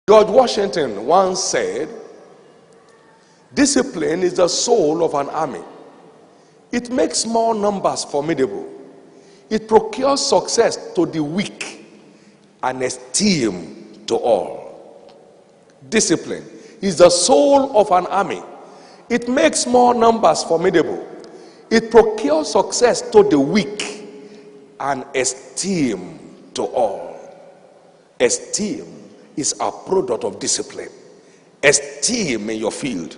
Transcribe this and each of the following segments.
George Washington once said, "Discipline is the soul of an army. It makes small numbers formidable. It procures success to the weak and esteem to all." Discipline is the soul of an army. It makes small numbers formidable. It procures success to the weak and esteem to all. Esteem is a product of discipline. Esteem in your field,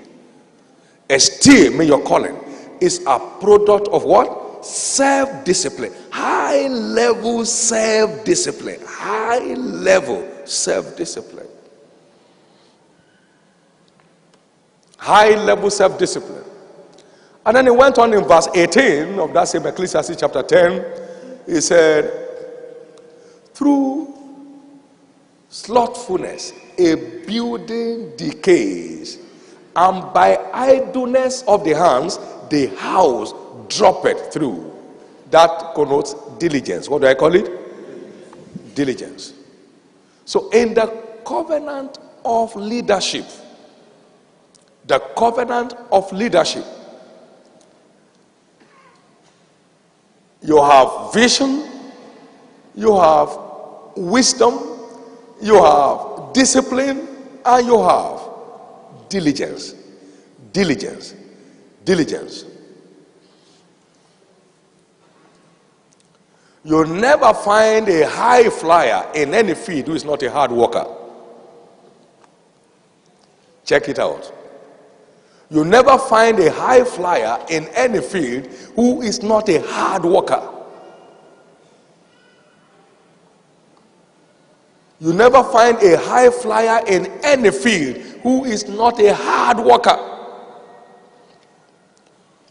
esteem in your calling is a product of what? Self-discipline. High level self-discipline. High level self-discipline. High level self-discipline. And then he went on in verse 18 of that same Ecclesiastes chapter 10. He said, "Through slothfulness a building decays, and by idleness of the hands the house droppeth through." That connotes diligence. What do I call it? Diligence. So in the covenant of leadership, the covenant of leadership, you have vision, you have wisdom, you have discipline, and you have diligence. Diligence. Diligence. You'll never find a high flyer in any field who is not a hard worker. Check it out. You'll never find a high flyer in any field who is not a hard worker. You never find a high flyer in any field who is not a hard worker.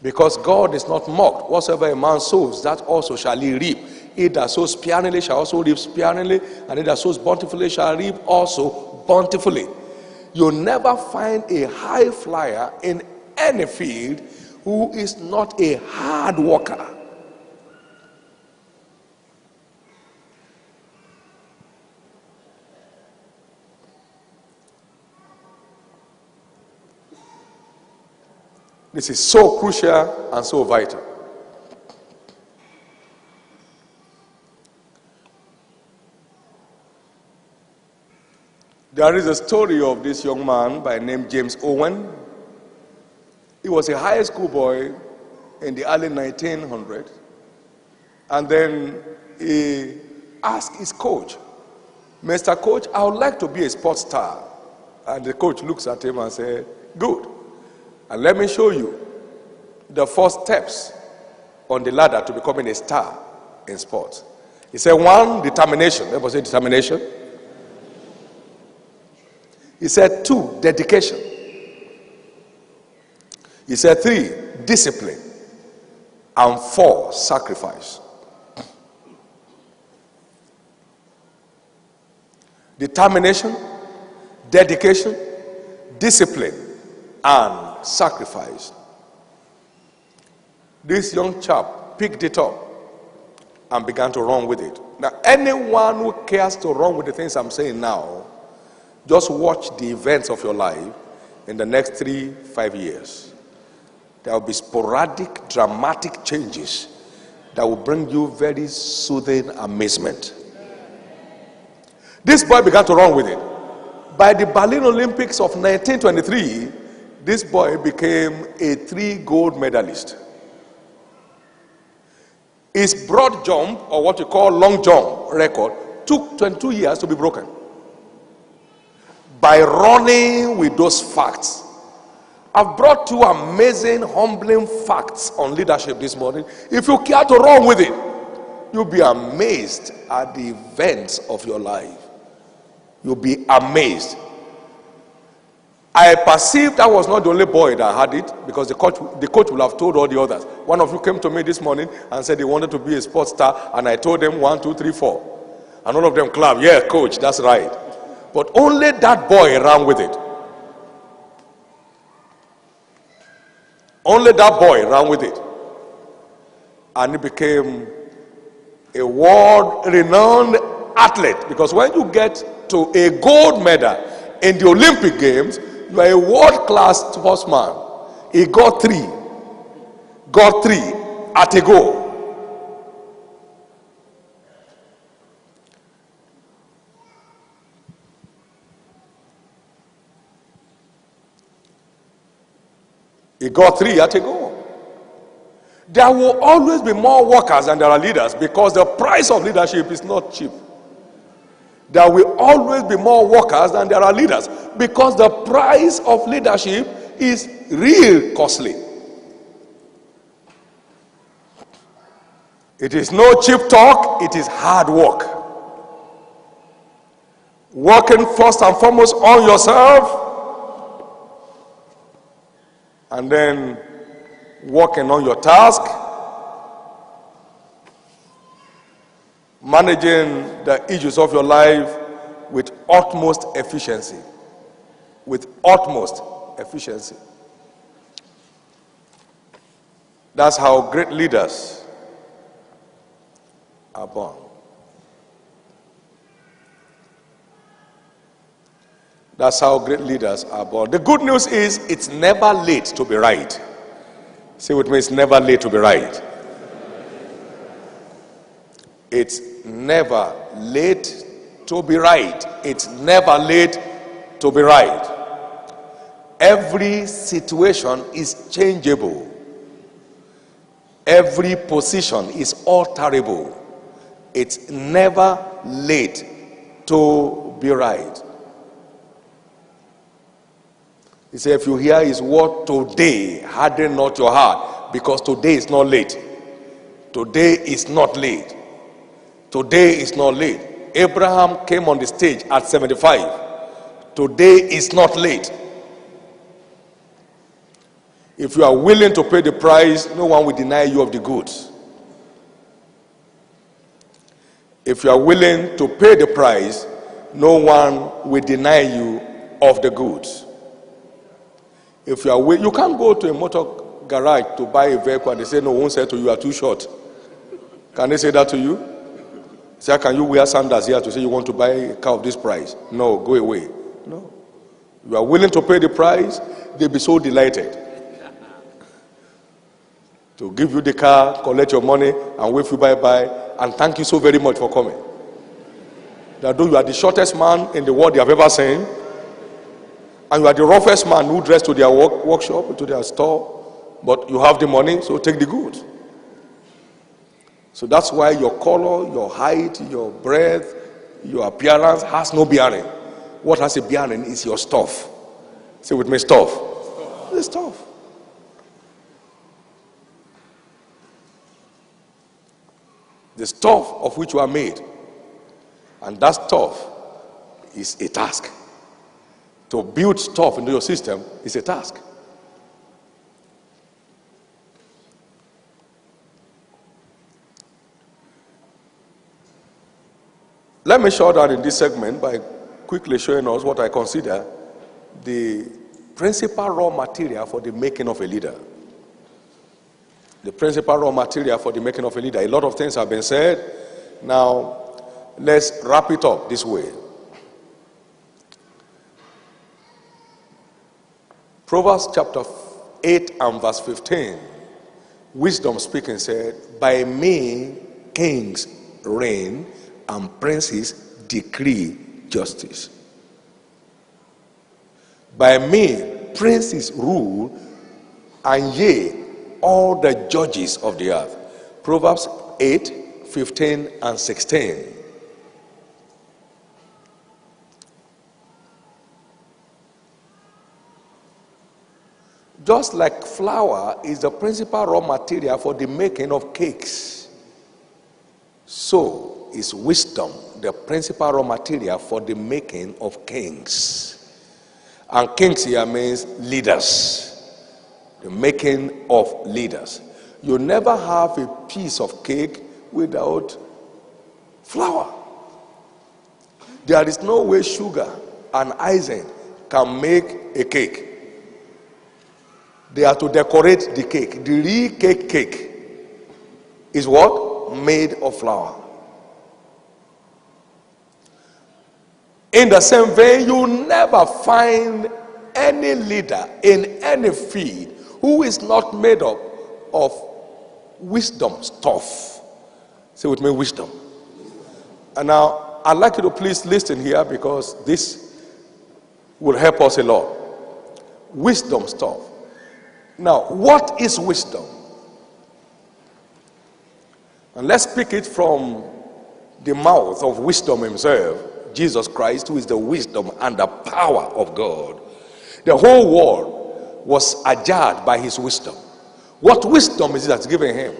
Because God is not mocked. Whatsoever a man sows, that also shall he reap. He that sows sparingly shall also reap sparingly, and he that sows bountifully shall reap also bountifully. You'll never find a high flyer in any field who is not a hard worker. This is so crucial and so vital. There is a story of this young man by name James Owen. He was a high school boy in the early 1900s. And then he asked his coach, "Mr. Coach, I would like to be a sports star." And the coach looks at him and said, "Good. And let me show you the first steps on the ladder to becoming a star in sports." He said, 1, determination. Everybody say determination. He said 2, dedication. He said 3, discipline. And 4, sacrifice. Determination, dedication, discipline, and sacrifice. This young chap picked it up and began to run with it. Now, anyone who cares to run with the things I'm saying now, just watch the events of your life in the next 3-5 years. There will be sporadic, dramatic changes that will bring you very soothing amazement. This boy began to run with it. By the Berlin Olympics of 1923, this boy became a 3 gold medalist. His broad jump, or what you call long jump record, took 22 years to be broken. By running with those facts, I've brought you amazing, humbling facts on leadership this morning. If you care to run with it, you'll be amazed at the events of your life. You'll be amazed. I perceived I was not the only boy that had it, because the coach will have told all the others. One of you came to me this morning and said he wanted to be a sports star, and I told them 1, 2, 3, 4. And all of them clapped. "Yeah, coach, that's right." But only that boy ran with it. Only that boy ran with it. And he became a world-renowned athlete. Because when you get to a gold medal In the Olympic Games, you are a world-class sportsman. He got three at a go. He got three at a go. There will always be more workers than there are leaders, because the price of leadership is not cheap. There will always be more workers than there are leaders, because the price of leadership is real costly. It is no cheap talk, it is hard work. Working first and foremost on yourself, and then working on your task, managing the issues of your life with utmost efficiency. With utmost efficiency. That's how great leaders are born. That's how great leaders are born. The good news is it's never late to be right. Say with me, it's never late to be right. It's never late to be right. It's never late to be right. Every situation is changeable. Every position is alterable. It's never late to be right. He said, if you hear his word today, harden not your heart, because today is not late. Today is not late. Today is not late. Abraham came on the stage at 75. Today is not late. If you are willing to pay the price, no one will deny you of the goods. If you are willing to pay the price, no one will deny you of the goods. If you are willing, you can't go to a motor garage to buy a vehicle and they say, no, won't say to you, you are too short. Can they say that to you? Say, can you wear sandals here to say you want to buy a car of this price? No, go away. No. You are willing to pay the price, they'll be so delighted to give you the car, collect your money, and wave you bye-bye, and thank you so very much for coming. That though you are the shortest man in the world they have ever seen, and you are the roughest man who dressed to their workshop, to their store, but you have the money, so take the goods. So that's why your color, your height, your breadth, your appearance has no bearing. What has a bearing is your stuff. Say with me, stuff. The stuff. The stuff of which you are made. And that stuff is a task. To build stuff into your system is a task. Let me show that in this segment by quickly showing us what I consider the principal raw material for the making of a leader. The principal raw material for the making of a leader. A lot of things have been said. Now, let's wrap it up this way. Proverbs chapter 8 and verse 15. Wisdom speaking said, by me kings reign and princes decree justice. By me princes rule, and yea, all the judges of the earth. Proverbs 8, 15 and 16. Just like flour is the principal raw material for the making of cakes, so is wisdom the principal raw material for the making of kings. And kings here means leaders. The making of leaders. You never have a piece of cake without flour. There is no way sugar and icing can make a cake. They are to decorate the cake. The real cake is what? Made of flour. In the same vein, you never find any leader in any field who is not made up of wisdom stuff. Say with me, wisdom. And now, I'd like you to please listen here, because this will help us a lot. Wisdom stuff. Now, what is wisdom? And let's pick it from the mouth of wisdom himself, Jesus Christ, who is the wisdom and the power of God. The whole world was ajar by his wisdom. What wisdom is it that's given him?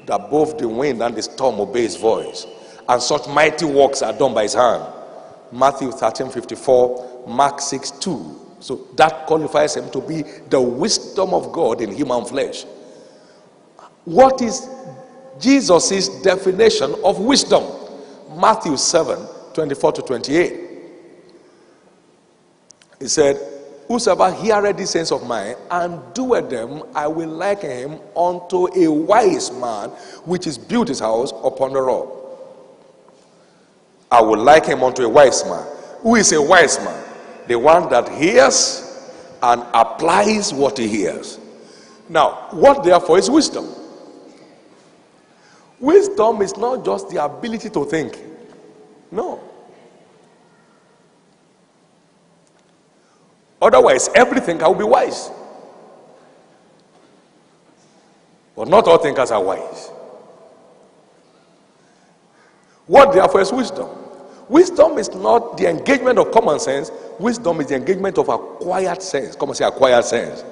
That both the wind and the storm obey his voice, and such mighty works are done by his hand. Matthew 13:54, Mark 6:2. So that qualifies him to be the wisdom of God in human flesh. What is Jesus' definition of wisdom? Matthew 7:24-28. He said, whosoever heareth these sayings of mine and doeth them, I will liken him unto a wise man which is built his house upon the rock. I will liken him unto a wise man. Who is a wise man? The one that hears and applies what he hears. Now, what therefore is wisdom? Wisdom is not just the ability to think. No. Otherwise, every thinker will be wise. But not all thinkers are wise. What therefore is wisdom? Wisdom is not the engagement of common sense. Wisdom is the engagement of acquired sense. Come on, say acquired sense.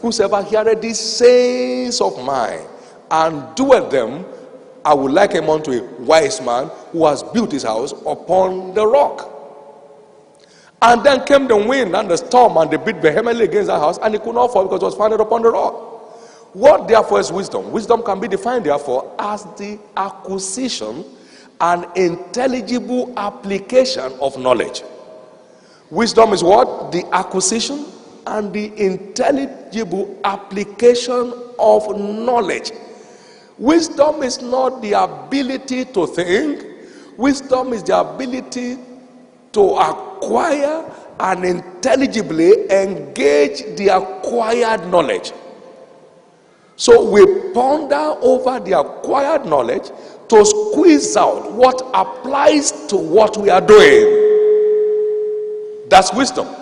Whosoever heareth these sayings of mine and doeth them, I will liken him unto a wise man who has built his house upon the rock. And then came the wind and the storm, and they beat vehemently against that house, and it could not fall because it was founded upon the rock. What therefore is wisdom? Wisdom can be defined therefore as the acquisition and intelligible application of knowledge. Wisdom is what? The acquisition and the intelligible application of knowledge. Wisdom is not the ability to think. Wisdom is the ability to acquire and intelligibly engage the acquired knowledge. So we ponder over the acquired knowledge to squeeze out what applies to what we are doing. That's wisdom.